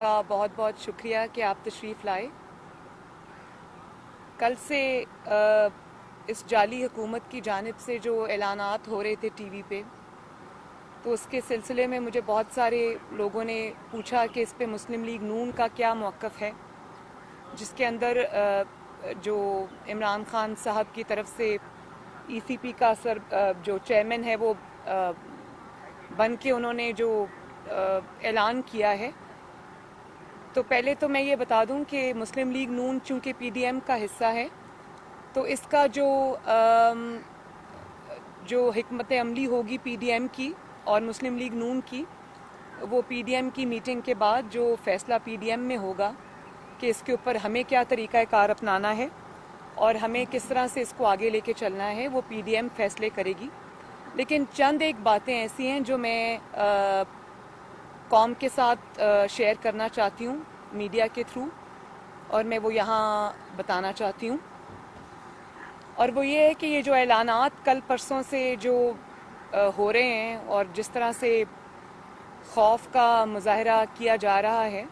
کا बहुत बहुत शुक्रिया कि आप तशरीफ़ लाए। कल से इस जाली हुकूमत की जानिब से जो ऐलानात हो रहे थे टीवी पे, तो उसके सिलसिले में मुझे बहुत सारे लोगों ने पूछा कि इस पे मुस्लिम लीग नून का क्या मौक़िफ़ है, जिसके अंदर जो इमरान खान साहब की तरफ से ईसीपी का जो चेयरमैन है वो बन के उन्होंने जो ऐलान किया है। तो पहले तो मैं ये बता दूं कि मुस्लिम लीग नून चूँकि पीडीएम का हिस्सा है, तो इसका जो हिकमत अमली होगी पीडीएम की और मुस्लिम लीग नून की, वो पीडीएम की मीटिंग के बाद जो फ़ैसला पीडीएम में होगा कि इसके ऊपर हमें क्या तरीक़ा कार अपनाना है और हमें किस तरह से इसको आगे लेके चलना है, वो पीडीएम फ़ैसले करेगी। लेकिन चंद एक बातें ऐसी हैं जो मैं कौम के साथ शेयर करना चाहती हूँ मीडिया के थ्रू, और मैं वो यहाँ बताना चाहती हूँ। और वो ये है कि ये जो ऐलानात कल परसों से जो हो रहे हैं और जिस तरह से खौफ का मुजाहरा किया जा रहा है,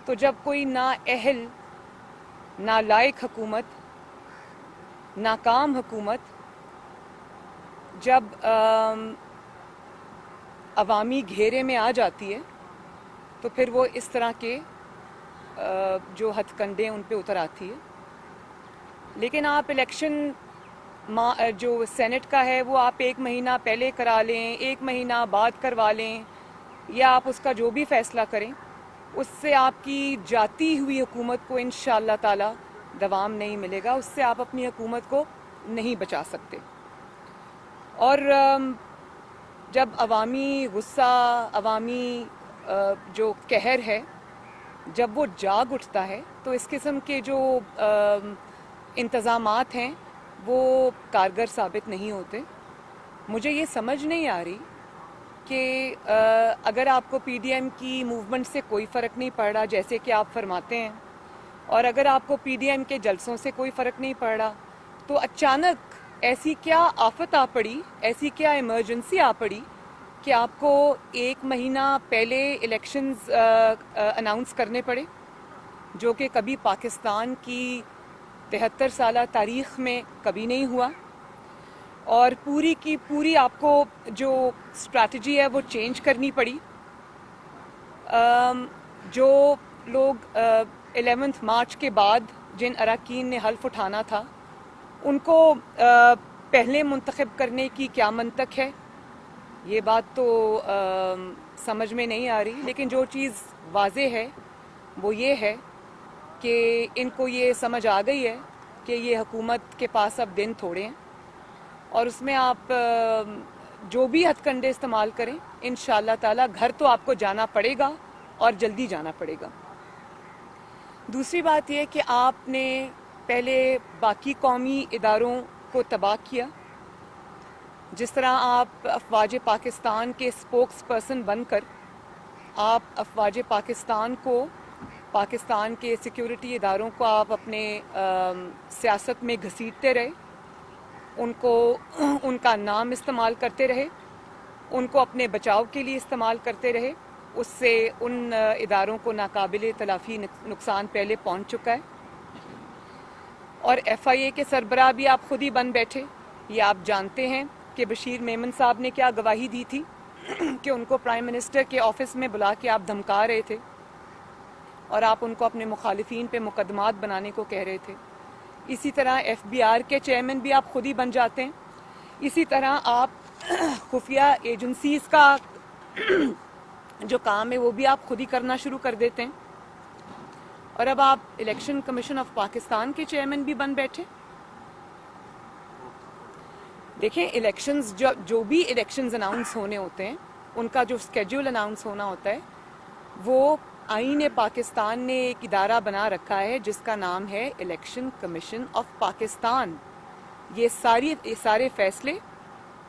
तो जब कोई नाअहल, नालायक हुकूमत, नाकाम हुकूमत जब अवामी घेरे में आ जाती है, तो फिर वो इस तरह के जो हथकंडे उन पे उतर आती है। लेकिन आप इलेक्शन जो सेनेट का है वो आप 1 महीना पहले करा लें, 1 महीना बाद करवा लें, या आप उसका जो भी फ़ैसला करें, उससे आपकी जाती हुई हुकूमत को इंशाअल्लाह ताला दवाम नहीं मिलेगा। उससे आप अपनी हुकूमत को नहीं बचा सकते। और जब अवामी गुस्सा, अवामी जो कहर है, जब वो जाग उठता है, तो इस किस्म के जो इंतज़ामात हैं वो कारगर साबित नहीं होते। मुझे ये समझ नहीं आ रही कि अगर आपको पीडीएम की मूवमेंट से कोई फ़र्क नहीं पड़ रहा, जैसे कि आप फरमाते हैं, और अगर आपको पीडीएम के जलसों से कोई फ़र्क नहीं पड़ रहा, तो अचानक ऐसी क्या आफत आ पड़ी, ऐसी क्या इमरजेंसी आ पड़ी कि आपको 1 महीना पहले इलेक्शंस अनाउंस करने पड़े, जो कि कभी पाकिस्तान की 73 साला तारीख़ में कभी नहीं हुआ। और पूरी की पूरी आपको जो स्ट्रैटेजी है वो चेंज करनी पड़ी। जो लोग 11 मार्च के बाद जिन अरकान ने हल्फ उठाना था, उनको पहले मुंतखब करने की क्या मंतक है, ये बात तो समझ में नहीं आ रही। लेकिन जो चीज़ वाज़ेह है वो ये है कि इनको ये समझ आ गई है कि ये हुकूमत के पास अब दिन थोड़े हैं, और उसमें आप जो भी हथकंडे इस्तेमाल करें, इंशाअल्लाह ताला घर तो आपको जाना पड़ेगा और जल्दी जाना पड़ेगा। दूसरी बात यह कि आपने पहले बाकी कौमी इदारों को तबाह किया। जिस तरह आप अफवाज पाकिस्तान के स्पोक्स पर्सन बनकर आप अफवाज पाकिस्तान को, पाकिस्तान के सिक्योरिटी इदारों को आप अपने सियासत में घसीटते रहे, उनको उनका नाम इस्तेमाल करते रहे, उनको अपने बचाव के लिए इस्तेमाल करते रहे, उससे उन इदारों को नाकाबिले तलाफ़ी नुकसान पहले पहुंच चुका है। और एफआईए के सरबराह भी आप खुद ही बन बैठे। ये आप जानते हैं कि बशीर मेमन साहब ने क्या गवाही दी थी कि उनको प्राइम मिनिस्टर के ऑफिस में बुला के आप धमका रहे थे और आप उनको अपने मुखालिफिन पे मुकदमात बनाने को कह रहे थे। इसी तरह एफबीआर के चेयरमैन भी आप खुद ही बन जाते हैं। इसी तरह आप खुफिया एजेंसीज का जो काम है वो भी आप खुद ही करना शुरू कर देते हैं, और अब आप इलेक्शन कमीशन ऑफ पाकिस्तान के चेयरमैन भी बन बैठे। देखें, इलेक्शंस जो भी इलेक्शंस अनाउंस होने होते हैं, उनका जो स्केड्यूल अनाउंस होना होता है, वो आईन पाकिस्तान ने एक इदारा बना रखा है जिसका नाम है इलेक्शन कमीशन ऑफ पाकिस्तान। ये सारे फैसले,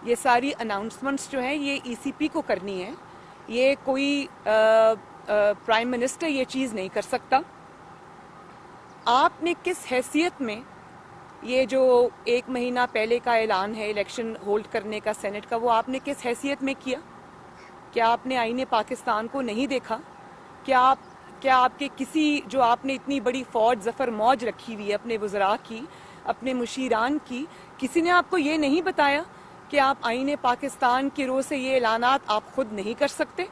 ये सारी अनाउंसमेंट्स जो हैं, ये ईसीपी को करनी है। ये कोई प्राइम मिनिस्टर ये चीज़ नहीं कर सकता। आपने किस हैसियत में ये जो 1 महीना पहले का ऐलान है इलेक्शन होल्ड करने का सेनेट का, वो आपने किस हैसियत में किया? क्या आपने आईने पाकिस्तान को नहीं देखा کیا آپ کے کسی جو آپ نے اتنی بڑی فوج ظفر موج رکھی ہوئی ہے اپنے وزراء کی، اپنے مشیران کی، کسی نے آپ کو یہ نہیں بتایا کہ آپ آئین پاکستان کے رو سے یہ اعلانات آپ خود نہیں کر سکتے؟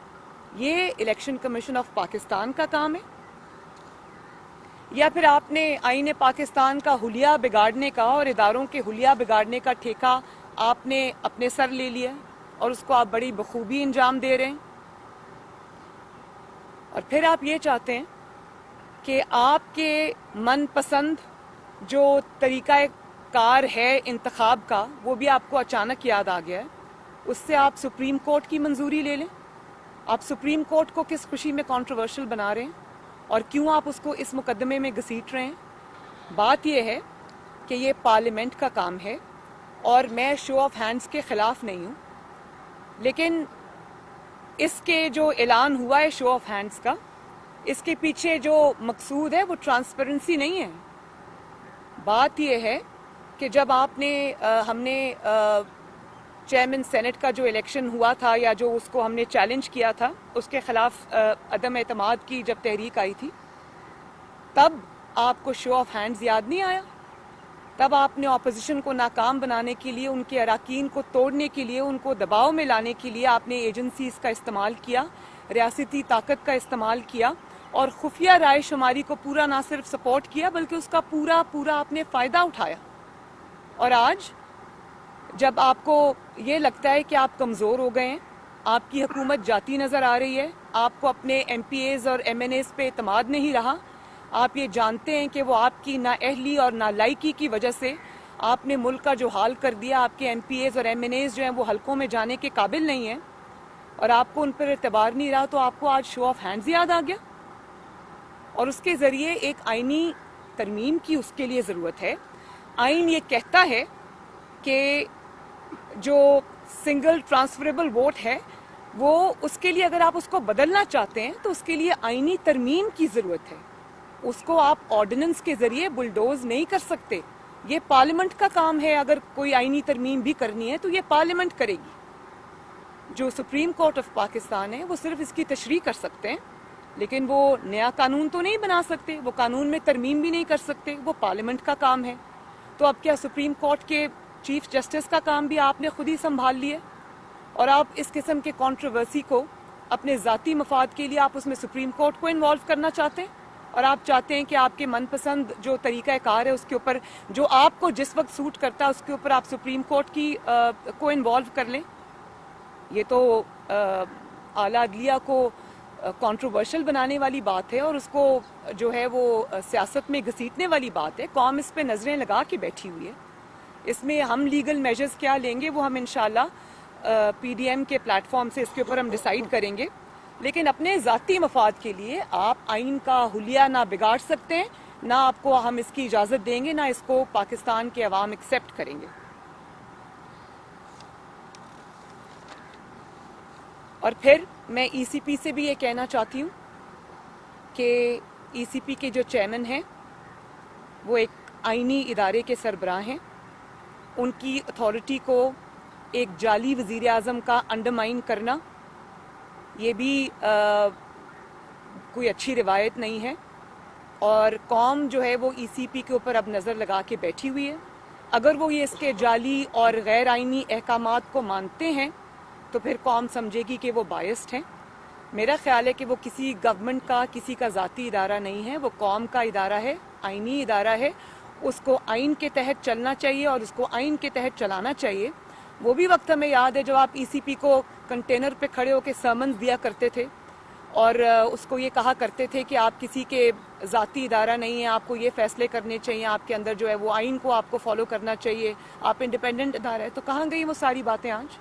یہ الیکشن کمیشن آف پاکستان کا کام ہے؟ یا پھر آپ نے آئین پاکستان کا حلیہ بگاڑنے کا اور اداروں کے حلیہ بگاڑنے کا ٹھیکہ آپ نے اپنے سر لے لیا اور اس کو آپ بڑی بخوبی انجام دے رہے ہیں؟ اور پھر آپ یہ چاہتے ہیں کہ آپ کے من پسند جو طریقہ کار ہے انتخاب کا وہ بھی آپ کو اچانک یاد آ گیا ہے، اس سے آپ سپریم کورٹ کی منظوری لے لیں؟ آپ سپریم کورٹ کو کس خوشی میں کنٹروورشل بنا رہے ہیں اور کیوں آپ اس کو اس مقدمے میں گھسیٹ رہے ہیں؟ بات یہ ہے کہ یہ پارلیمنٹ کا کام ہے اور میں شو آف ہینڈز کے خلاف نہیں ہوں، لیکن اس کے جو اعلان ہوا ہے شو آف ہینڈز کا، اس کے پیچھے جو مقصود ہے وہ ٹرانسپیرنسی نہیں ہے۔ بات یہ ہے کہ جب ہم نے چیئرمین سینٹ کا جو الیکشن ہوا تھا یا جو اس کو ہم نے چیلنج کیا تھا، اس کے خلاف عدم اعتماد کی جب تحریک آئی تھی، تب آپ کو شو آف ہینڈز یاد نہیں آیا؟ تب آپ نے اپوزیشن کو ناکام بنانے کے لیے، ان کے اراکین کو توڑنے کے لیے، ان کو دباؤ میں لانے کے لیے آپ نے ایجنسیز کا استعمال کیا، ریاستی طاقت کا استعمال کیا اور خفیہ رائے شماری کو پورا نہ صرف سپورٹ کیا بلکہ اس کا پورا آپ نے فائدہ اٹھایا۔ اور آج جب آپ کو یہ لگتا ہے کہ آپ کمزور ہو گئے ہیں، آپ کی حکومت جاتی نظر آ رہی ہے، آپ کو اپنے ایم پی ایز اور ایم این ایز پہ اعتماد نہیں رہا، آپ یہ جانتے ہیں کہ وہ آپ کی نااہلی اور نالائکی کی وجہ سے آپ نے ملک کا جو حال کر دیا، آپ کے ایم پی ایز اور ایم این ایز جو ہیں وہ حلقوں میں جانے کے قابل نہیں ہیں اور آپ کو ان پر اعتبار نہیں رہا، تو آپ کو آج شو آف ہینڈز یاد آ گیا؟ اور اس کے ذریعے ایک آئینی ترمیم کی اس کے لیے ضرورت ہے۔ آئین یہ کہتا ہے کہ جو سنگل ٹرانسفریبل ووٹ ہے وہ اس کے لیے اگر آپ اس کو بدلنا چاہتے ہیں تو اس کے لیے آئینی ترمیم کی ضرورت ہے، اس کو آپ آرڈیننس کے ذریعے بلڈوز نہیں کر سکتے۔ یہ پارلیمنٹ کا کام ہے، اگر کوئی آئینی ترمیم بھی کرنی ہے تو یہ پارلیمنٹ کرے گی۔ جو سپریم کورٹ آف پاکستان ہے وہ صرف اس کی تشریح کر سکتے ہیں، لیکن وہ نیا قانون تو نہیں بنا سکتے، وہ قانون میں ترمیم بھی نہیں کر سکتے، وہ پارلیمنٹ کا کام ہے۔ تو اب کیا سپریم کورٹ کے چیف جسٹس کا کام بھی آپ نے خود ہی سنبھال لیا اور آپ اس قسم کے کنٹروورسی کو اپنے ذاتی مفاد کے لیے آپ اس میں سپریم کورٹ کو انوالو کرنا چاہتے ہیں اور آپ چاہتے ہیں کہ آپ کے من پسند جو طریقہ کار ہے اس کے اوپر جو آپ کو جس وقت سوٹ کرتا ہے اس کے اوپر آپ سپریم کورٹ کی کو انوالو کر لیں۔ یہ تو اعلیٰ عدلیہ کو کنٹروورشل بنانے والی بات ہے اور اس کو جو ہے وہ سیاست میں گھسیٹنے والی بات ہے۔ قوم اس پہ نظریں لگا کے بیٹھی ہوئی ہے، اس میں ہم لیگل میجرز کیا لیں گے وہ ہم انشاءاللہ پی ڈی ایم کے پلیٹ فارم سے اس کے اوپر ہم ڈیسائیڈ کریں گے، لیکن اپنے ذاتی مفاد کے لیے آپ آئین کا حلیہ نہ بگاڑ سکتے ہیں، نہ آپ کو ہم اس کی اجازت دیں گے، نہ اس کو پاکستان کے عوام ایکسیپٹ کریں گے۔ اور پھر میں ای سی پی سے بھی یہ کہنا چاہتی ہوں کہ ای سی پی کے جو چیئرمین ہیں وہ ایک آئینی ادارے کے سربراہ ہیں، ان کی اتھارٹی کو ایک جعلی وزیر اعظم کا انڈرمائن کرنا یہ بھی کوئی اچھی روایت نہیں ہے، اور قوم جو ہے وہ ای سی پی کے اوپر اب نظر لگا کے بیٹھی ہوئی ہے۔ اگر وہ یہ اس کے جعلی اور غیر آئینی احکامات کو مانتے ہیں تو پھر قوم سمجھے گی کہ وہ بائسڈ ہیں۔ میرا خیال ہے کہ وہ کسی گورنمنٹ کا کسی کا ذاتی ادارہ نہیں ہے، وہ قوم کا ادارہ ہے، آئینی ادارہ ہے، اس کو آئین کے تحت چلنا چاہیے اور اس کو آئین کے تحت چلانا چاہیے۔ وہ بھی وقت ہمیں یاد ہے جب آپ ای سی پی کو کنٹینر پہ کھڑے ہو کے سرمنز دیا کرتے تھے اور اس کو یہ کہا کرتے تھے کہ آپ کسی کے ذاتی ادارہ نہیں ہیں، آپ کو یہ فیصلے کرنے چاہیے، آپ کے اندر جو ہے وہ آئین کو آپ کو فالو کرنا چاہیے، آپ انڈیپینڈنٹ ادارہ ہے۔ تو کہاں گئی وہ ساری باتیں آج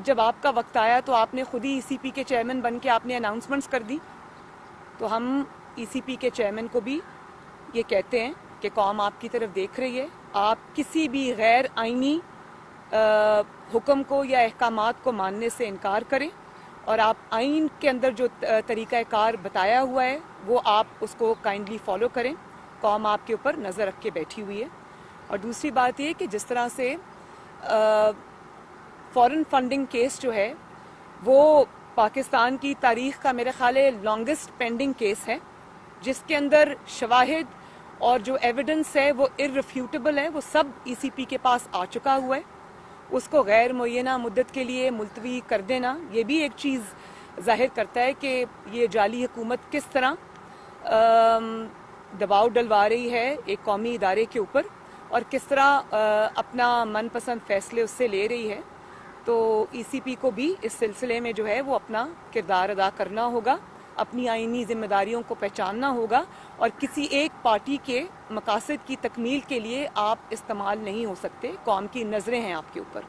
جب آپ کا وقت آیا تو آپ نے خود ہی ای سی پی کے چیئرمین بن کے آپ نے اناؤنسمنٹس کر دی۔ تو ہم ای سی پی کے چیئرمین کو بھی یہ کہتے ہیں کہ قوم آپ کی طرف دیکھ رہی ہے، آپ کسی بھی غیر آئینی حکم کو یا احکامات کو ماننے سے انکار کریں اور آپ آئین کے اندر جو طریقہ کار بتایا ہوا ہے وہ آپ اس کو کائنڈلی فالو کریں۔ قوم آپ کے اوپر نظر رکھ کے بیٹھی ہوئی ہے۔ اور دوسری بات یہ کہ جس طرح سے فورن فنڈنگ کیس جو ہے وہ پاکستان کی تاریخ کا میرے خیال ہے لانگسٹ پینڈنگ کیس ہے، جس کے اندر شواہد اور جو ایویڈنس ہے وہ ارریفیوٹیبل ہے، وہ سب ای سی پی کے پاس آ چکا ہوا ہے. اس کو غیر معینہ مدت کے لیے ملتوی کر دینا یہ بھی ایک چیز ظاہر کرتا ہے کہ یہ جعلی حکومت کس طرح دباؤ ڈلوا رہی ہے ایک قومی ادارے کے اوپر، اور کس طرح اپنا من پسند فیصلے اس سے لے رہی ہے. تو ای سی پی کو بھی اس سلسلے میں جو ہے وہ اپنا کردار ادا کرنا ہوگا، اپنی آئینی ذمہ داریوں کو پہچاننا ہوگا، اور کسی ایک پارٹی کے مقاصد کی تکمیل کے لیے آپ استعمال نہیں ہو سکتے. قوم کی نظریں ہیں آپ کے اوپر.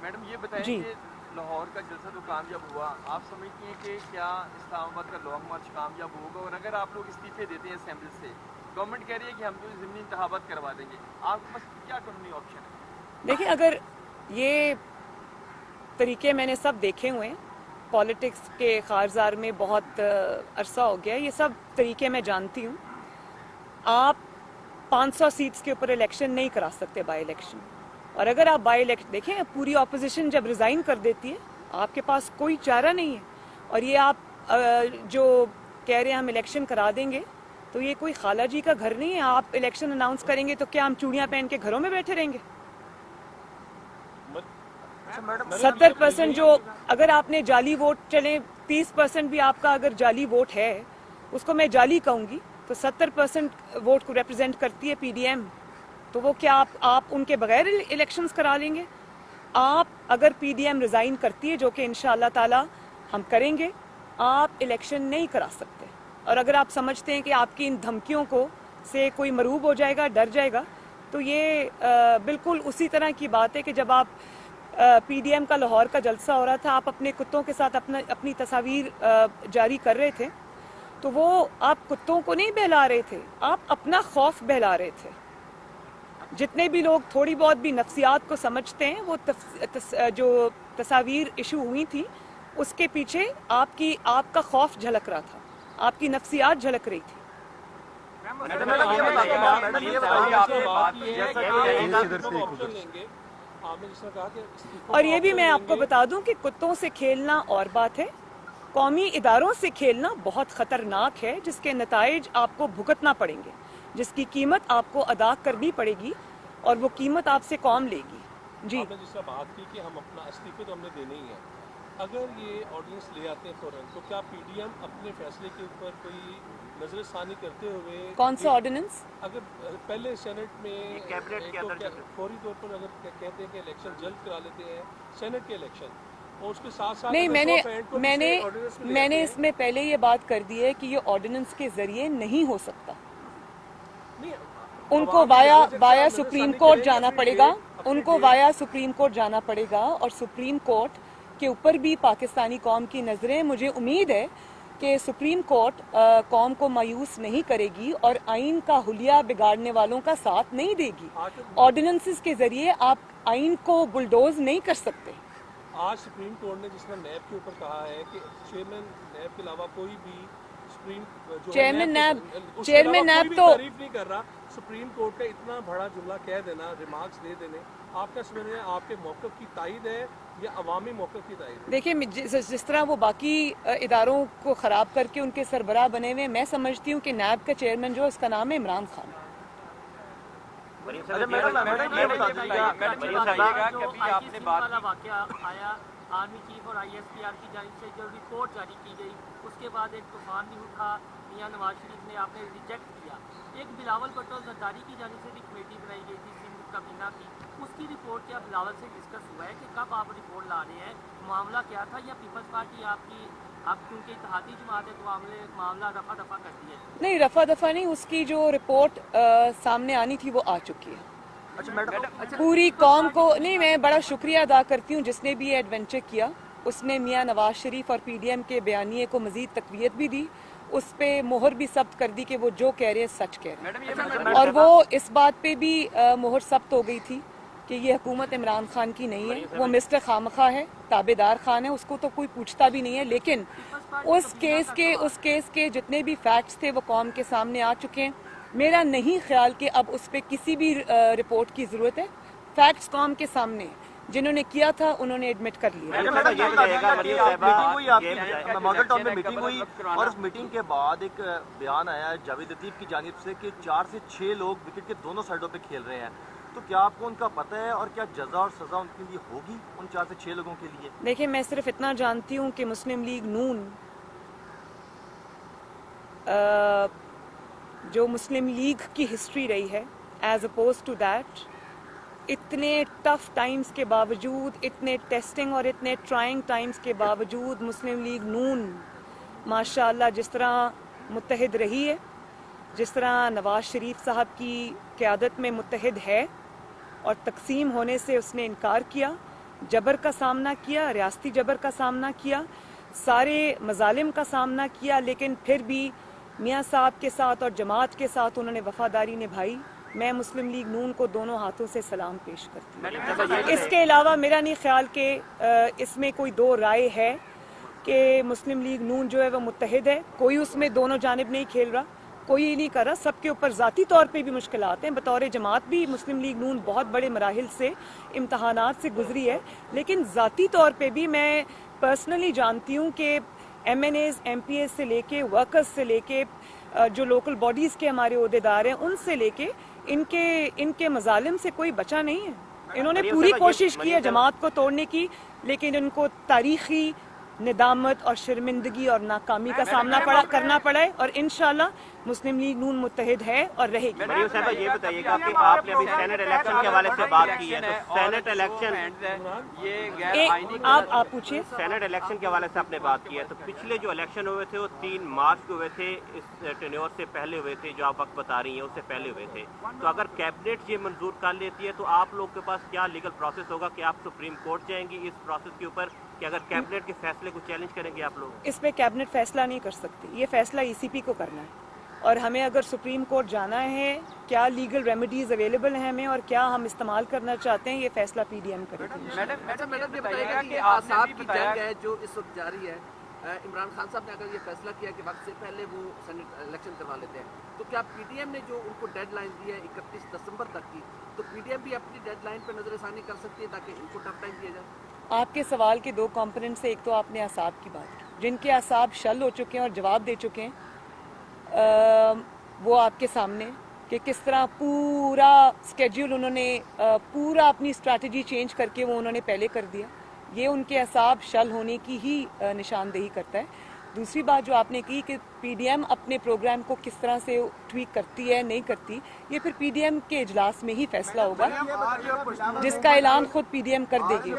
میڈم یہ بتائیں جی. کہ لاہور کا جلسہ تو کامیاب ہوا، آپ سمجھتی ہیں کہ کیا اسلام آباد کا لانگ مارچ کامیاب ہوگا؟ اور اگر آپ لوگ استعفے دیتے ہیں اسمبلی سے، گورنمنٹ کہہ رہی ہے کہ ہم جو ضمنی انتخابات کروا دیں گے، آپ کے پاس کیا قانونی آپشن ہے؟ دیکھیں، اگر یہ طریقے میں نے سب دیکھے ہوئے ہیں، پالیٹکس کے خارزار میں بہت عرصہ ہو گیا، یہ سب طریقے میں جانتی ہوں. آپ 500 سیٹس کے اوپر الیکشن نہیں کرا سکتے بائی الیکشن، اور اگر آپ بائی الیکشن دیکھیں، پوری اپوزیشن جب ریزائن کر دیتی ہے آپ کے پاس کوئی چارہ نہیں ہے. اور یہ آپ جو کہہ رہے ہیں ہم الیکشن کرا دیں گے، تو یہ کوئی خالہ جی کا گھر نہیں ہے. آپ الیکشن اناؤنس کریں گے تو کیا ہم چوڑیاں پہن کے گھروں میں بیٹھے رہیں گے؟ 70% جو اگر آپ نے جعلی ووٹ، چلیں 30% بھی آپ کا اگر جعلی ووٹ ہے، اس کو میں جعلی کہوں گی، تو 70% ووٹ کو ریپرزینٹ کرتی ہے پی ڈی ایم. تو وہ کیا آپ ان کے بغیر الیکشنز کرا لیں گے؟ آپ اگر پی ڈی ایم ریزائن کرتی ہے، جو کہ انشاءاللہ تعالی ہم کریں گے، آپ الیکشن نہیں کرا سکتے. اور اگر آپ سمجھتے ہیں کہ آپ کی ان دھمکیوں کو سے کوئی مروب ہو جائے گا، ڈر جائے گا، تو یہ بالکل اسی طرح کی بات ہے کہ جب آپ پی ڈی ایم کا لاہور کا جلسہ ہو رہا تھا، آپ اپنے کتوں کے ساتھ اپنی تصاویر جاری کر رہے تھے، تو وہ آپ کتوں کو نہیں بہلا رہے تھے، آپ اپنا خوف بہلا رہے تھے. جتنے بھی لوگ تھوڑی بہت بھی نفسیات کو سمجھتے ہیں، وہ جو تصاویر ایشو ہوئی تھی اس کے پیچھے آپ کا خوف جھلک رہا تھا، آپ کی نفسیات جھلک رہی تھی. اور یہ بھی میں آپ کو بتا دوں کہ کتوں سے کھیلنا اور بات ہے، قومی اداروں سے کھیلنا بہت خطرناک ہے، جس کے نتائج آپ کو بھگتنا پڑیں گے، جس کی قیمت آپ کو ادا کرنی پڑے گی، اور وہ قیمت آپ سے قوم لے گی. جی. آپ نے جس طرح بات کی کہ ہم اپنا استعفے تو ہم نے دینے ہی ہے، اگر یہ آرڈیننس لے آتے ہیں فوراً، تو کیا پی ڈی ایم اپنے فیصلے کے اوپر کوئی نظر ثانی کرتے ہوئے، کون سا آرڈیننس؟ اگر پہلے سینٹ میں فوری طور پر اگر کہتے ہیں کہ الیکشن جلد کرا لیتے ہیں سینٹ کے الیکشن، اور اس کے ساتھ ساتھ نہیں، میں نے اس میں پہلے یہ بات کر دی ہے کہ یہ آرڈیننس کے ذریعے نہیں ہو سکتا. ان کو وایا سپریم کورٹ جانا پڑے گا، ان کو وایا سپریم کورٹ جانا پڑے گا، اور سپریم کورٹ کے اوپر بھی پاکستانی قوم کی نظریں. مجھے امید ہے کہ سپریم کورٹ قوم کو مایوس نہیں کرے گی اور آئین کا حلیہ بگاڑنے والوں کا ساتھ نہیں دے گی. آرڈیننسز کے ذریعے آپ آئین کو بلڈوز نہیں کر سکتے. آج سپریم کورٹ نے جس طرح نیب کے اوپر کہا ہے کہ چیئرمین نیب کے علاوہ کوئی بھی چیئرمین نیب تو تعریف نہیں کر رہا. سپریم کورٹ کا اتنا بڑا جملہ کہہ دینا، ریمارکس دے دینے، آپ کا سمجھ رہے ہیں آپ کے موقف کی تائید ہے یا عوامی موقف کی تائید ہے؟ دیکھیں، جس طرح وہ باقی اداروں کو خراب کر کے ان کے سربراہ بنے ہوئے، میں سمجھتی ہوں کہ نیب کا چیئرمین جو اس کا نام ہے عمران خان. آرمی چیف اور آئی ایس پی آر کی جانب سے جو رپورٹ جاری کی گئی، اس کے بعد ایک طوفان بھی اٹھا، میاں نواز شریف نے آپ نے ریجیکٹ کیا. ایک بلاول بھٹو زرداری کی جانب سے بھی کمیٹی بنائی گئی تھی سندھ کابینہ کی، اس کی رپورٹ کیا بلاول سے ڈسکس ہوا ہے کہ کب آپ رپورٹ لا رہے ہیں، معاملہ کیا تھا، یا پیپلز پارٹی آپ کیونکہ اتحادی جماعت ہے تو معاملہ رفع دفع کر دیا ہے؟ نہیں، رفع دفع نہیں، اس کی جو رپورٹ سامنے آنی تھی وہ آ چکی ہے. پوری قوم کو نہیں، میں بڑا شکریہ ادا کرتی ہوں جس نے بھی یہ ایڈونچر کیا. اس نے میاں نواز شریف اور پی ڈی ایم کے بیانیے کو مزید تقویت بھی دی، اس پہ مہر بھی ثبت کر دی کہ وہ جو کہہ رہے ہیں سچ کہہ رہے ہیں. اور وہ اس بات پہ بھی مہر ثبت ہو گئی تھی کہ یہ حکومت عمران خان کی نہیں ہے، وہ مسٹر خامخواہ ہے، تابع دار خان ہے، اس کو تو کوئی پوچھتا بھی نہیں ہے. لیکن اس کیس کے جتنے بھی فیکٹس تھے وہ قوم کے سامنے آ چکے ہیں. میرا نہیں خیال کہ اب اس پہ کسی بھی رپورٹ کی ضرورت ہے. فیکٹس قوم کے سامنے ہیں. जिन्होंने किया था उन्होंने एडमिट कर लिया। मॉडल टाउन में मीटिंग हुई और उस मीटिंग के बाद एक बयान आया जावेद लतीफ की जानिब से कि 4 से 6 लोग विकेट के दोनों साइडों पे खेल रहे हैं, तो क्या आपको उनका पता है और क्या जजा और सजा उनके लिए होगी उन 4 से 6 लोगों के लिए? देखिए, मैं सिर्फ इतना जानती हूँ कि मुस्लिम लीग नून जो मुस्लिम लीग की हिस्ट्री रही है, एज अपोज टू दैट, इतने टफ टाइम्स के बावजूद, इतने टेस्टिंग और इतने ट्राइंग टाइम्स के बावजूद मुस्लिम लीग नून माशाअल्लाह जिस तरह मुत्तहिद रही है, जिस तरह नवाज शरीफ साहब की क़यादत में मुत्तहिद है और तकसीम होने से उसने इनकार किया, जबर का सामना किया, रियासती जबर का सामना किया, सारे मजालिम का सामना किया, लेकिन फिर भी मियाँ साहब के साथ और जमात के साथ उन्होंने वफादारी निभाई। मैं मुस्लिम लीग नून को दोनों हाथों से सलाम पेश करती हूँ। इसके अलावा मेरा नहीं ख्याल कि इसमें कोई दो राय है कि मुस्लिम लीग नून जो है वो मुत्तहिद है। कोई उसमें दोनों जानिब नहीं खेल रहा, कोई नहीं कर रहा। सबके ऊपर ज़ाती तौर पे भी मुश्किलात हैं। बतौर जमात भी मुस्लिम लीग नून बहुत बड़े मराहिल से, इम्तहानात से गुजरी है, लेकिन ज़ाती तौर पे भी मैं पर्सनली जानती हूँ कि MNAs, MPAs से लेके वर्कर्स से लेके जो लोकल बॉडीज़ के हमारे ओहदेदार हैं उनसे लेके इनके मजालिम से कोई बचा नहीं है। इन्होंने पूरी कोशिश की है जमात को तोड़ने की, लेकिन इनको तारीखी निदामत और शर्मिंदगी और नाकामी का सामना करना पड़ा है, और इंशाल्लाह मुस्लिम लीग नून मुत्तहिद है और रहेगी। मरियम साहबा, ये बताइएगा कि आपने अभी सेनेट इलेक्शन के हवाले से बात की है, तो सेनेट इलेक्शन आप पूछिए। सेनेट इलेक्शन के हवाले से आपने बात की है, तो पिछले जो इलेक्शन हुए थे वो 3 मार्च को हुए थे, इस टेन्योर से पहले हुए थे, जो आप वक्त बता रही हैं उससे पहले हुए थे। तो अगर कैबिनेट ये मंजूर कर लेती है तो आप लोग के पास क्या लीगल प्रोसेस होगा कि आप सुप्रीम कोर्ट जाएंगी इस प्रोसेस के ऊपर, कि अगर कैबिनेट के फैसले को चैलेंज करेंगे आप लोग? इस पे कैबिनेट फैसला नहीं कर सकती, ये फैसला ECP को करना है, और हमें अगर सुप्रीम कोर्ट जाना है, क्या लीगल रेमेडीज अवेलेबल हैं हमें और क्या हम इस्तेमाल करना चाहते हैं, ये फैसला PDM करेगी। मैडम ये बताइएगा कि आसाद की जंग है जो इस वक्त जारी है, इमरान खान साहब ने अगर ये फैसला किया कि वक्त से पहले वो सेनेट इलेक्शन करवा लेते हैं, तो क्या PDM ने जो उनको डेडलाइन दी है 31 दिसंबर तक की, तो PDM भी अपनी डेडलाइन पर नजरसानी कर सकती है ताकि इनको टफ टाइम दिया जाए? आपके सवाल के 2 कंपोनेंट्स से, एक तो आपने असाब की बात की, जिनके असाब शल हो चुके हैं और जवाब दे चुके हैं, वो आपके सामने कि किस तरह पूरा स्केड्यूल उन्होंने पूरा अपनी स्ट्रैटेजी चेंज करके वो उन्होंने पहले कर दिया। ये उनके असाब शल होने की ही निशानदेही करता है। दूसरी बात जो आपने की कि PDM अपने प्रोग्राम को किस तरह से ट्वीक करती है नहीं करती, ये फिर PDM के इजलास में ही फैसला होगा, जिसका ऐलान खुद PDM कर देगी। के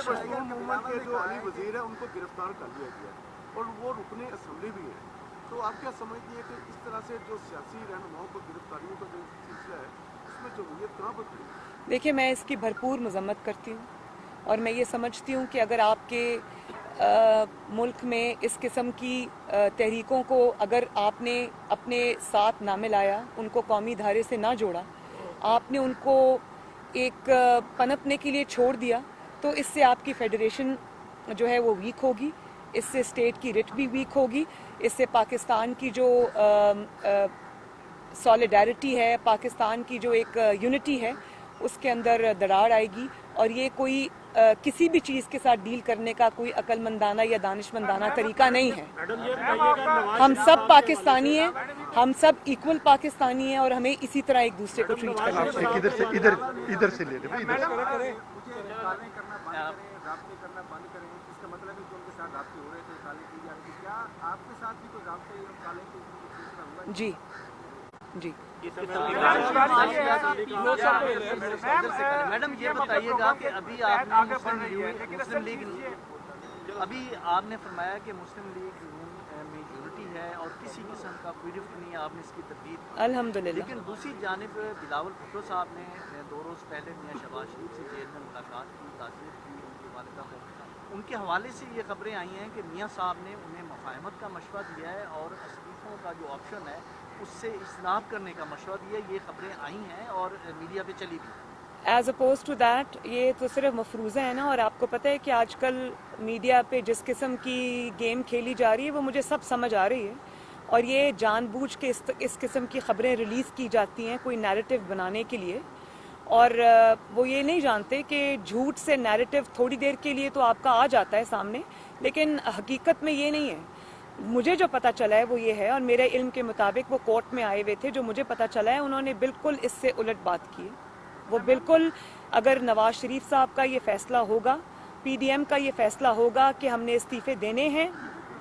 जो अली वजीर है उनको गिरफ्तार कर लिया गया और वो रुकने असेंबली भी है, तो आप क्या समझती है कि इस तरह से जो सियासी रहनुमाओं को गिरफ्तारियों का जो सिलसिला है उसमें जमहूरियत कहाँ पर खड़ी है? देखिए, मैं इसकी भरपूर मजम्मत करती हूँ और मैं ये समझती हूँ कि अगर आपके मुल्क में इस किस्म की तहरीकों को अगर आपने अपने साथ ना मिलाया, उनको कौमी धारे से ना जोड़ा, आपने उनको एक पनपने के लिए छोड़ दिया, तो इससे आपकी फेडरेशन जो है वो वीक होगी, इससे स्टेट की रिट भी वीक होगी, इससे पाकिस्तान की जो सॉलिडारिटी है, पाकिस्तान की जो एक यूनिटी है, उसके अंदर दरार आएगी। और ये कोई किसी भी चीज़ के साथ डील करने का कोई अक्लमंदाना या दानिशमंदाना तरीका नहीं है। हम सब पाकिस्तानी हैं, हम सब इक्वल पाकिस्तानी हैं और हमें इसी तरह एक दूसरे को ट्रीट करना चाहिए। इधर से ले रहे जी जी। मैडम ये बताइएगा कि अभी आपने मुस्लिम लीग अभी आपने फरमाया कि मुस्लिम लीग में यूनिटी है और किसी किस्म का कोई रिफ्ट नहीं है, आपने इसकी तरदीद अल्हम्दुलिल्लाह। लेकिन दूसरी जानिब बिलावल भुट्टो साहब ने 2 रोज़ पहले मियां शहबाज शरीफ से जेल में मुलाकात की, ताज़ीर की उनकी वालिदा को। उनके हवाले से ये खबरें आई हैं कि मियां साहब ने उन्हें मुफाहमत का मशवरा दिया है और इस्तीफ़ों का जो ऑप्शन है उससे इज्तनाब करने का मशवरा दिया। ये खबरें आई हैं और मीडिया पे चली भी। एज अपोज टू दैट, ये तो सिर्फ मफरूज़ा है ना, और आपको पता है कि आजकल मीडिया पे जिस किस्म की गेम खेली जा रही है वो मुझे सब समझ आ रही है, और ये जानबूझ के इस किस्म की खबरें रिलीज़ की जाती हैं कोई नैरेटिव बनाने के लिए, और वो ये नहीं जानते कि झूठ से नैरेटिव थोड़ी देर के लिए तो आपका आ जाता है सामने, लेकिन हकीकत में ये नहीं है। मुझे जो पता चला है वो ये है, और मेरे इल्म के मुताबिक वो कोर्ट में आए हुए थे, जो मुझे पता चला है उन्होंने बिल्कुल इससे उलट बात की है। वो बिल्कुल, अगर नवाज शरीफ साहब का ये फैसला होगा, पीडीएम का ये फैसला होगा कि हमने इस्तीफे देने हैं,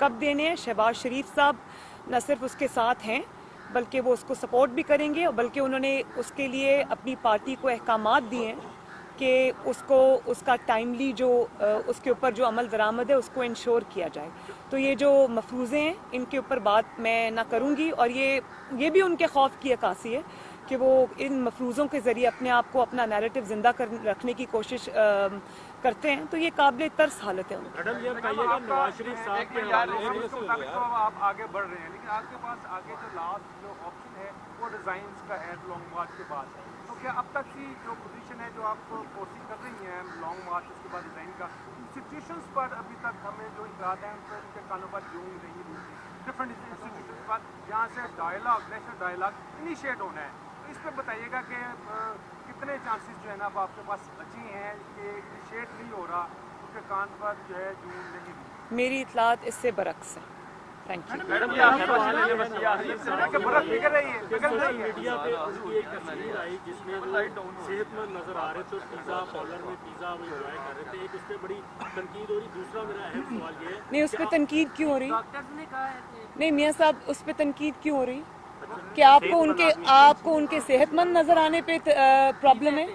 कब देने हैं, शहबाज शरीफ साहब न सिर्फ उसके साथ हैं बल्कि वो उसको सपोर्ट भी करेंगे, और बल्कि उन्होंने उसके लिए अपनी पार्टी को अहकामात दिए हैं कि उसको उसका टाइमली जो उसके ऊपर जो अमल दरामद है उसको इंश्योर किया जाए। तो ये जो मफरूज़े हैं इनके ऊपर बात मैं ना करूँगी, और ये भी उनके खौफ की अक्कासी है कि वो इन मफरूज़ों के ज़रिए अपने आप को, अपना नैरेटिव ज़िंदा रखने की कोशिश करते हैं। तो ये काबिल तर्स हालत है उनकी। मैडम ये बताइएगा नवाज शरीफ साहब के हवाले से तो आप आगे बढ़ रहे हैं, लेकिन आपके पास आगे जो लास्ट जो ऑप्शन है वो रिजाइंस का है लॉन्ग मार्च के बाद। तो क्या अब तक की जो पोजीशन है जो आप फोर्सिंग कर रही हैं लॉन्ग मार्च उसके बाद रिजाइन का, सिचुएशंस पर अभी तक हमें जो इतराज़ हैं उन पर उनके कानों पर यूं नहीं मिलती, डिफरेंट इंस्टीट्यूशंस पर जहाँ से डायलॉग, नेशनल डायलॉग इनिशिएट होना है। तो इस पर बताइएगा कि कितने चांसेस जो है ना अब आपके पास बचे हैं कि इनिशिएट नहीं हो रहा, उसके कान पर जो है जून नहीं मिलती? मेरी इतलात इससे बरक्स है। Thank you. मैडम ये आपके हवाले से मीडिया पे उनकी एक तस्वीर आई जिसमें वो सेहतमंद नजर आ रहे थे, पिज़्ज़ा पार्लर में पिज़्ज़ा वो एंजॉय कर रहे थे। एक उस पर बड़ी तनकीद हो रही, दूसरा मेरा अहम सवाल ये है नहीं, उस पर तनकीद क्यों हो रही? डॉक्टर्स ने कहा है कि नहीं मियाँ साहब, उस पर तनकीद क्यों हो रही कि आपको उनके सेहतमंद नजर आने पे प्रॉब्लम है,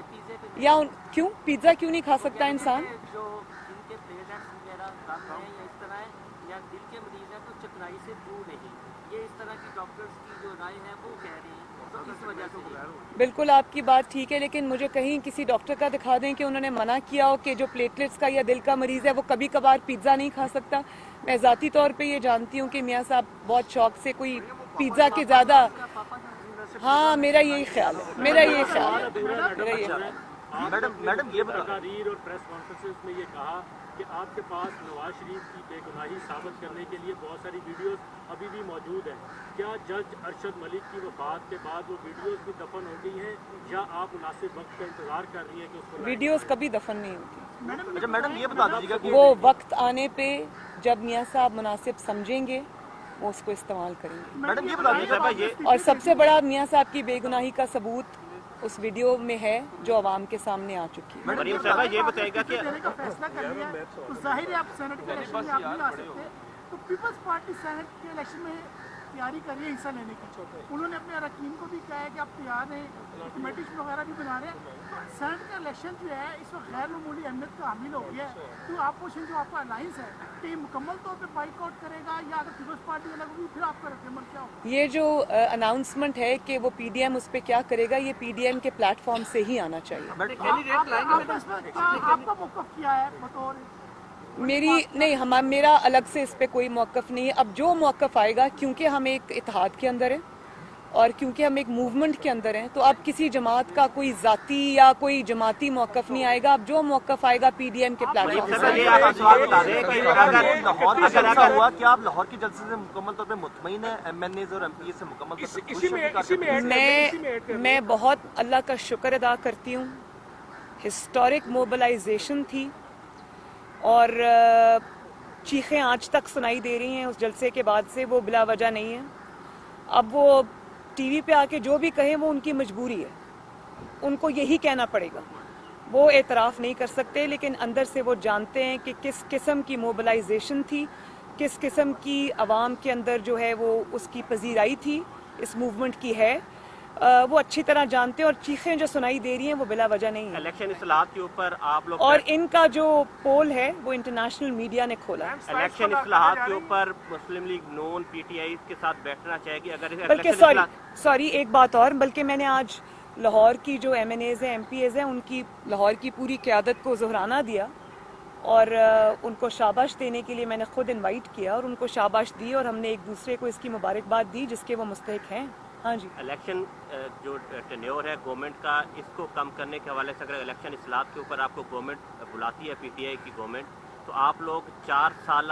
या क्यों पिज्जा क्यों नहीं खा सकता इंसान? जो जिनके प्लेटलेट्स वगैरह कम हैं या इस तरह है या दिल के मरीज हैं तो चिकनाई से दूर नहीं, ये इस तरह की डॉक्टर्स की जो राय है वो कह रही हैं, तो इस वजह से। बिल्कुल आपकी बात ठीक है, लेकिन मुझे कहीं किसी डॉक्टर का दिखा दें कि उन्होंने मना किया हो कि जो प्लेटलेट्स का या दिल का मरीज है वो कभी कभार पिज्जा नहीं खा सकता। मैं ज़ाती तौर पे ये जानती हूँ कि मियाँ साहब बहुत शौक से कोई पिज्जा के ज़्यादा, हाँ मेरा यही ख्याल है, मेरा यही ख्याल है। मैडम ये तकारीर और प्रेस कॉन्फ्रेंसेस में ये कहा कि आपके पास नवाज शरीफ की बेगुनाही साबित करने के लिए बहुत सारी वीडियोस अभी भी मौजूद हैं। क्या जज अरशद मलिक की वफात के बाद वो वीडियोस भी दफन हो गई हैं या आप मुनासिब वक्त का इंतजार कर रही हैं कि उस पर? वीडियोस कभी दफन नहीं होती। अच्छा मैडम ये बता दीजिएगा कि वो वक्त आने पे जब मियाँ साहब मुनासिब समझेंगे वो उसको इस्तेमाल करेंगे। मैडम ये बता दीजिएगा ये, और सबसे बड़ा मियाँ साहब की बेगुनाही का सबूत उस वीडियो में है जो अवाम के सामने आ चुकी है। मरीम साहबा ये बताएगा कि फैसला कर लिया तो जाहिर है आप सेनेट के इलेक्शन में आप नहीं आ सकते, तो पीपल्स पार्टी सेनेट के इलेक्शन में तैयारी कर रही है हिस्सा लेने की। उन्होंने अपने अरकान को भी कहा है कि आप तैयार हैं, कमेटीज वगैरह भी बना रहे हैं। तो सेनेट का इलेक्शन जो है इस वक्त गैर मामूली अहमियत का हामिल हो गया है। तो अपोजिशन जो आपका अलायंस है टीम मुकम्मल तौर पर बाइकआउट करेगा या अगर पीपल्स पार्टी अलग होगी फिर आपका रद्द क्या होगा? ये जो अनाउंसमेंट है कि वो पीडीएम उस पर क्या करेगा, ये पीडीएम के प्लेटफॉर्म से ही आना चाहिए। आपका मौक़िफ़ क्या है बतौर? मेरा अलग से इस पे कोई मौक़िफ़ नहीं है। अब जो मौक़िफ़ आएगा, क्योंकि हम एक इत्तेहाद के अंदर हैं और क्योंकि हम एक मूवमेंट के अंदर हैं, तो अब किसी जमात का कोई ज़ाती या कोई जमाती मौक़िफ़ नहीं आएगा। अब जो मौक़िफ़ आएगा पीडीएम के प्लेटफॉर्म से। हुआ कि आप लाहौर के जलसे से मुकम्मल तौर पे मुतमईन है, एमएनएज और एमपी से मुकम्मल तौर पे? मैं बहुत अल्लाह का शुक्र अदा करती हूँ। हिस्टोरिक मोबिलाइजेशन थी और चीखें आज तक सुनाई दे रही हैं उस जलसे के बाद से, वो बिला वजह नहीं है। अब वो टीवी पे आके जो भी कहें वो उनकी मजबूरी है, उनको यही कहना पड़ेगा। वो एतराफ़ नहीं कर सकते, लेकिन अंदर से वो जानते हैं कि किस किस्म की मोबिलाइजेशन थी, किस किस्म की आवाम के अंदर जो है वो उसकी पजीराई थी, इस मूवमेंट की है। वो अच्छी तरह जानते हैं और चीखें जो सुनाई दे रही हैं वो बिला वजह नहीं है। इलेक्शन इस्लाहत के ऊपर आप लोग, और इनका जो पोल है वो इंटरनेशनल मीडिया ने खोला है। इलेक्शन इस्लाहत के ऊपर मुस्लिम लीग नून पीटीआई के साथ बैठना चाहेगी अगर बल्कि सॉरी एक बात और, बल्कि मैंने आज लाहौर की जो एमएनएज हैं, एमपीएज हैं, उनकी लाहौर की पूरी क़यादत को ज़ोहराना दिया और उनको शाबाश देने के लिए मैंने खुद इनवाइट किया और उनको शाबाश दी और हमने एक दूसरे को इसकी मुबारकबाद दी जिसके वो मुस्तहिक हैं। हाँ जी, इलेक्शन जो टेन्योर है गवर्नमेंट का, इसको कम करने के हवाले से अगर इलेक्शन इस्लाहत के ऊपर आपको गवर्नमेंट बुलाती है, पीटीआई की गवर्नमेंट, तो आप लोग 4 साल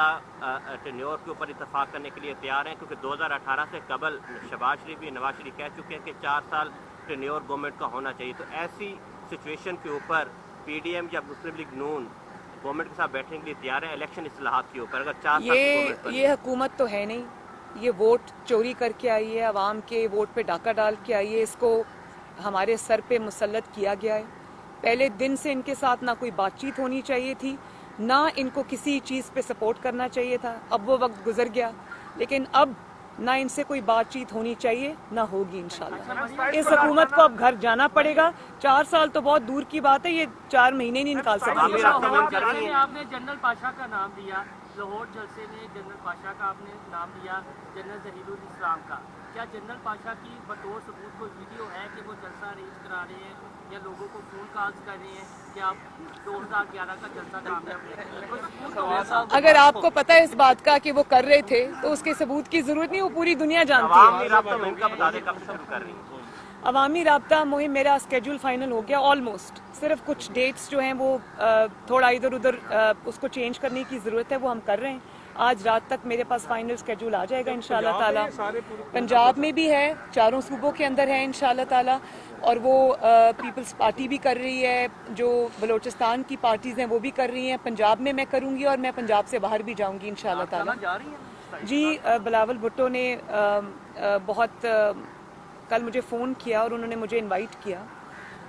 टेन्योर के ऊपर इत्तेफाक करने के लिए तैयार हैं? क्योंकि 2018 से कबल शहबाज शरीफ भी, नवाज शरीफ कह चुके हैं कि 4 साल टेन्योर गवर्नमेंट का होना चाहिए। तो ऐसी सिचुएशन के ऊपर पीडीएम या मुस्लिम लीग नून गवर्नमेंट के साथ बैठने के लिए तैयार है इलेक्शन इस्लाहात के ऊपर? अगर 4 साल की गवर्नमेंट बनी। ये हुकूमत तो है नहीं, ये वोट चोरी करके आई है, अवाम के वोट पे डाका डाल के आई है, इसको हमारे सर पे मुसल्लत किया गया है। पहले दिन से इनके साथ ना कोई बातचीत होनी चाहिए थी, ना इनको किसी चीज़ पे सपोर्ट करना चाहिए था। अब वो वक्त गुजर गया, लेकिन अब ना इनसे कोई बातचीत होनी चाहिए, ना होगी इंशाल्लाह। इस हुकूमत को अब घर जाना पड़ेगा। 4 साल तो बहुत दूर की बात है, ये 4 महीने नहीं निकाल सकते। आपने जनरल पाशा का नाम दिया, लाहौर जलसे में जनरल पाशा का आपने नाम दिया, जनरल जहीरुल इस्लाम का। क्या जनरल पाशा की बतौर सबूत कोई वीडियो है कि वो जलसा अरेंज करा रहे हैं या लोगों को फोन कॉल्स कर रहे हैं कि आप 2011 का जलसा कामयाब? अगर आपको पता है इस बात का कि वो कर रहे थे, तो उसके सबूत की जरूरत नहीं, वो पूरी दुनिया जानती है। अवामी राब्ता मुहिम मेरा स्केड्यूल फाइनल हो गया ऑलमोस्ट। सिर्फ कुछ डेट्स जो हैं वो थोड़ा इधर उधर उसको चेंज करने की ज़रूरत है, वो हम कर रहे हैं। आज रात तक मेरे पास फाइनल स्केड्यूल आ जाएगा इंशाल्लाह ताला। पंजाब में भी है, 4 सूबों के अंदर है इंशाल्लाह ताला, और वो पीपल्स पार्टी भी कर रही है, जो बलोचिस्तान की पार्टीज़ हैं वो भी कर रही हैं। पंजाब में मैं करूँगी और मैं पंजाब से बाहर भी जाऊँगी इंशाल्लाह ताला। जी, बिलावल भुट्टो ने बहुत कल मुझे फ़ोन किया और उन्होंने मुझे इनवाइट किया,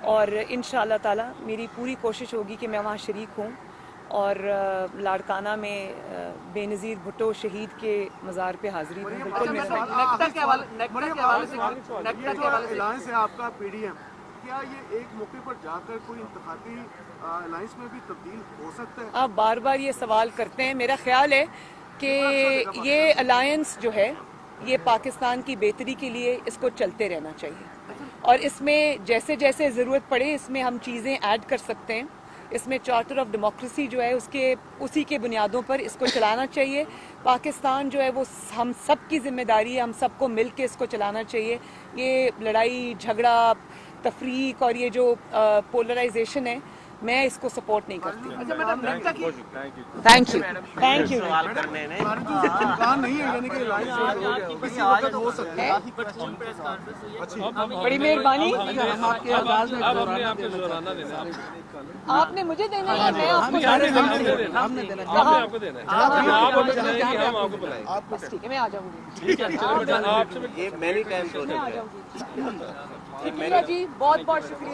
और इंशाल्लाह ताला मेरी पूरी कोशिश होगी कि मैं वहाँ शरीक हूँ और लाड़काना में बेनज़ीर भुट्टो शहीद के मज़ार पे हाज़िरी दूँ। बिल्कुल अलायंस है आपका पीडीएम, क्या ये एक मौके पर जाकर कोई इंतखाबी अलायंस में भी तब्दील हो सकता है? आप बार बार ये सवाल करते हैं। मेरा ख्याल है कि ये अलायंस जो है ये पाकिस्तान की बेहतरी के लिए इसको चलते रहना चाहिए, और इसमें जैसे जैसे ज़रूरत पड़े इसमें हम चीज़ें ऐड कर सकते हैं। इसमें चार्टर ऑफ डेमोक्रेसी जो है उसी के बुनियादों पर इसको चलाना चाहिए। पाकिस्तान जो है वो हम सब की जिम्मेदारी है, हम सबको मिल के इसको चलाना चाहिए। ये लड़ाई झगड़ा तफरीक और ये जो पोलराइजेशन है, मैं इसको सपोर्ट नहीं करती। Thank you. सवाल करने ने नहीं है, यानी कि अलायंस हो सकता है। बड़ी मेहरबानी। आपने मुझे देना है, मैं आपको ठीक है, मैं आ जाऊंगी। ये मैनी टाइम्स हो मैं आ जाऊंगी। जी बहुत बहुत शुक्रिया।